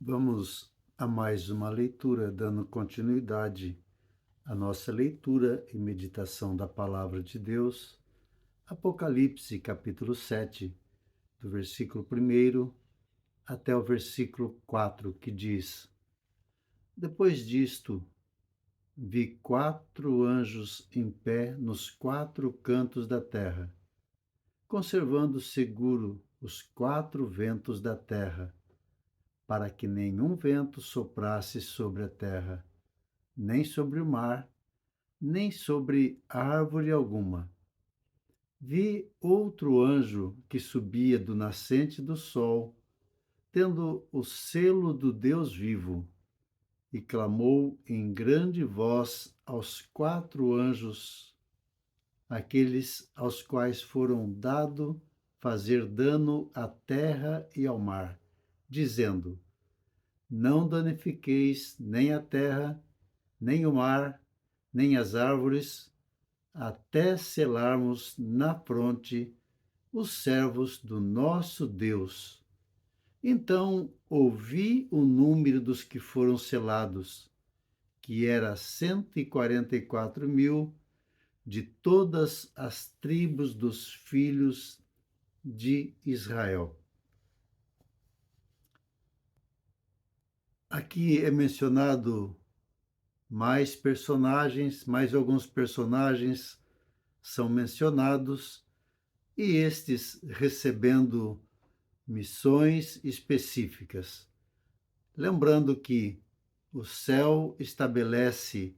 Vamos a mais uma leitura, dando continuidade à nossa leitura e meditação da Palavra de Deus, Apocalipse, capítulo 7, do versículo 1 até o versículo 4, que diz: Depois disto, vi 4 anjos em pé nos 4 cantos da terra, conservando seguro os 4 ventos da terra, para que nenhum vento soprasse sobre a terra, nem sobre o mar, nem sobre árvore alguma. Vi outro anjo que subia do nascente do sol, tendo o selo do Deus vivo, e clamou em grande voz aos 4 anjos, aqueles aos quais foram dado fazer dano à terra e ao mar, dizendo: Não danifiqueis nem a terra, nem o mar, nem as árvores, até selarmos na fronte os servos do nosso Deus. Então ouvi o número dos que foram selados, que era 144.000 de todas as tribos dos filhos de Israel. Aqui é mencionado mais personagens, mais alguns personagens são mencionados, e estes recebendo missões específicas. Lembrando que o céu estabelece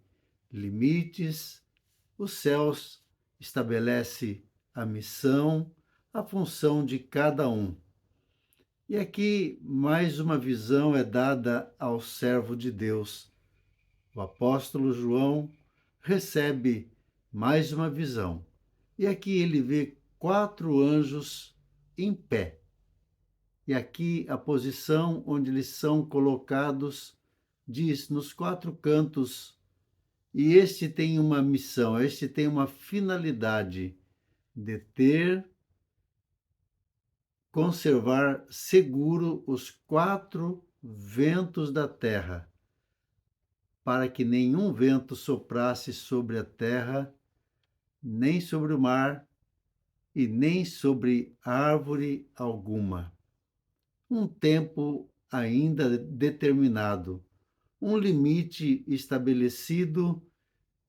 limites, os céus estabelece a missão, a função de cada um. E aqui mais uma visão é dada ao servo de Deus. O apóstolo João recebe mais uma visão. E aqui ele vê 4 anjos em pé. E aqui a posição onde eles são colocados diz nos 4 cantos. E este tem uma missão, este tem uma finalidade de conservar seguro os 4 ventos da terra, para que nenhum vento soprasse sobre a terra, nem sobre o mar, e nem sobre árvore alguma. Um tempo ainda determinado, um limite estabelecido,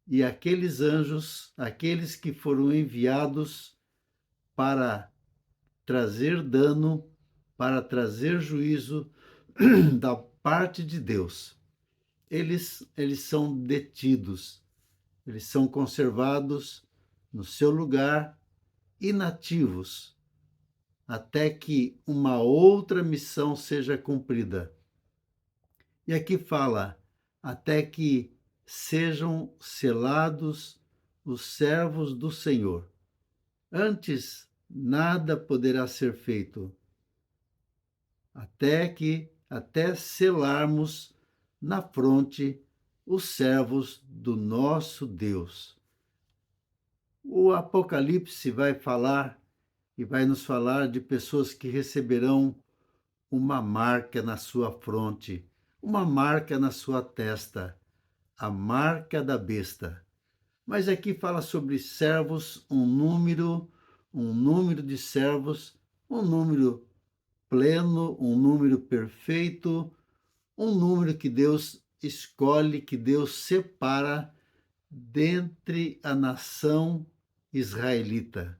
e aqueles anjos, aqueles que foram enviados para trazer dano, para trazer juízo da parte de Deus, eles são detidos, eles são conservados no seu lugar, inativos, até que uma outra missão seja cumprida. E aqui fala, até que sejam selados os servos do Senhor. Antes, nada poderá ser feito, até selarmos na fronte os servos do nosso Deus. O Apocalipse vai falar e vai nos falar de pessoas que receberão uma marca na sua fronte, uma marca na sua testa, a marca da besta. Mas aqui fala sobre servos, um número de servos, um número pleno, um número perfeito, um número que Deus escolhe, que Deus separa dentre a nação israelita.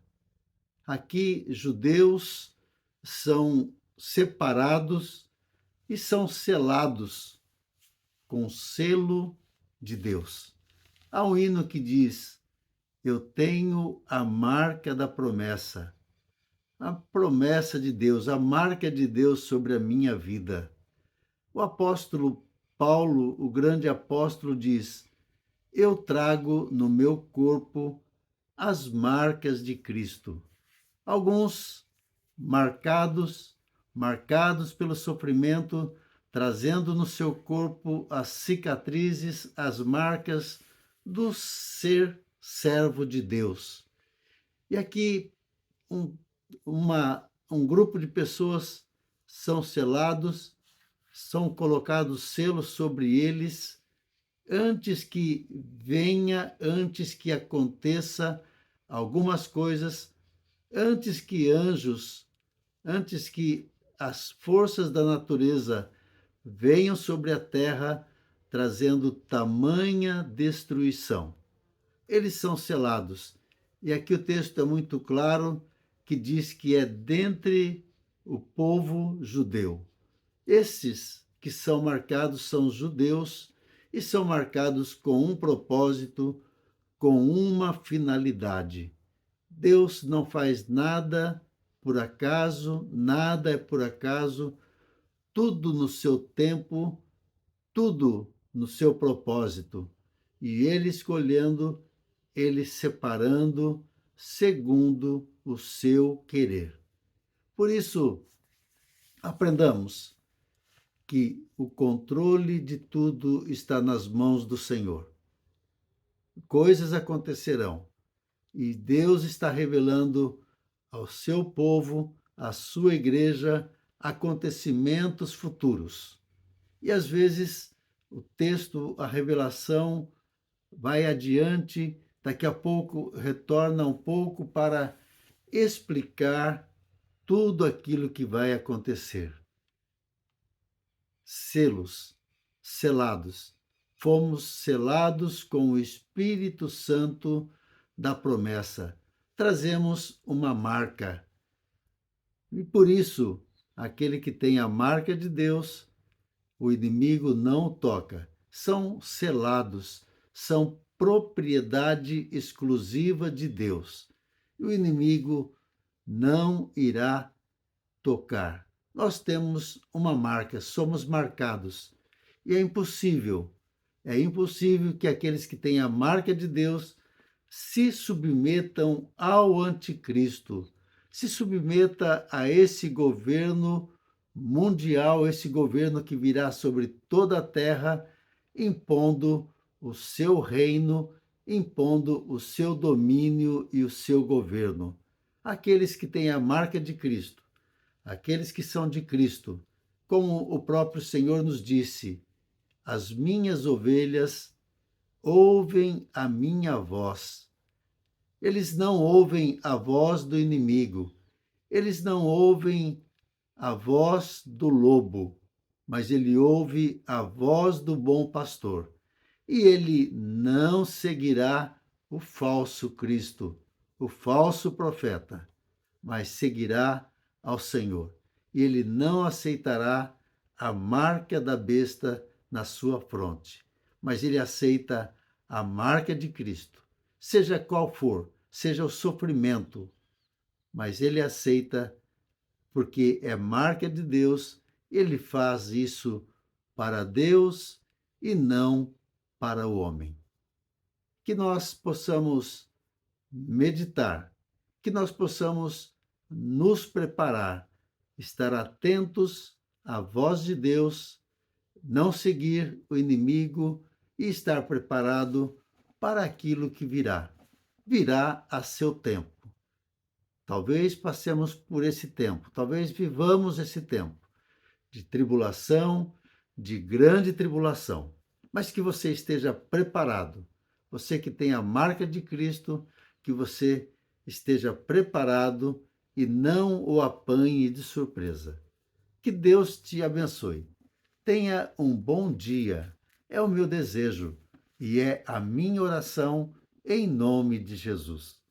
Aqui, judeus são separados e são selados com o selo de Deus. Há um hino que diz: Eu tenho a marca da promessa, a promessa de Deus, a marca de Deus sobre a minha vida. O apóstolo Paulo, o grande apóstolo, diz: Eu trago no meu corpo as marcas de Cristo. Alguns marcados pelo sofrimento, trazendo no seu corpo as cicatrizes, as marcas do ser servo de Deus. E aqui um, um grupo de pessoas são selados são colocados selos sobre eles antes que venha, antes que aconteça algumas coisas, antes que anjos, antes que as forças da natureza venham sobre a terra trazendo tamanha destruição. Eles são selados. E aqui o texto é muito claro que diz que é dentre o povo judeu. Esses que são marcados são judeus e são marcados com um propósito, com uma finalidade. Deus não faz nada por acaso, nada é por acaso, tudo no seu tempo, tudo no seu propósito. E Ele escolhendo, Ele separando, segundo o seu querer. Por isso, aprendamos que o controle de tudo está nas mãos do Senhor. Coisas acontecerão e Deus está revelando ao seu povo, à sua igreja, acontecimentos futuros. E às vezes o texto, a revelação vai adiante, daqui a pouco retorna um pouco para explicar tudo aquilo que vai acontecer. Selos, selados. Fomos selados com o Espírito Santo da promessa. Trazemos uma marca. E por isso, aquele que tem a marca de Deus, o inimigo não o toca. São selados, são propriedade exclusiva de Deus. E o inimigo não irá tocar. Nós temos uma marca, somos marcados. E é impossível que aqueles que têm a marca de Deus se submetam ao anticristo, se submeta a esse governo mundial, esse governo que virá sobre toda a terra, impondo o seu reino, impondo o seu domínio e o seu governo. Aqueles que têm a marca de Cristo, aqueles que são de Cristo, como o próprio Senhor nos disse, as minhas ovelhas ouvem a minha voz. Eles não ouvem a voz do inimigo, eles não ouvem a voz do lobo, mas ele ouve a voz do bom pastor. E ele não seguirá o falso Cristo, o falso profeta, mas seguirá ao Senhor. E ele não aceitará a marca da besta na sua fronte, mas ele aceita a marca de Cristo, seja qual for, seja o sofrimento, mas ele aceita porque é marca de Deus, ele faz isso para Deus e não para o homem. Que nós possamos meditar, que nós possamos nos preparar, estar atentos à voz de Deus, não seguir o inimigo e estar preparado para aquilo que virá. Virá a seu tempo. Talvez passemos por esse tempo, talvez vivamos esse tempo de tribulação, de grande tribulação, mas que você esteja preparado. Você que tem a marca de Cristo, que você esteja preparado e não o apanhe de surpresa. Que Deus te abençoe. Tenha um bom dia. É o meu desejo e é a minha oração em nome de Jesus.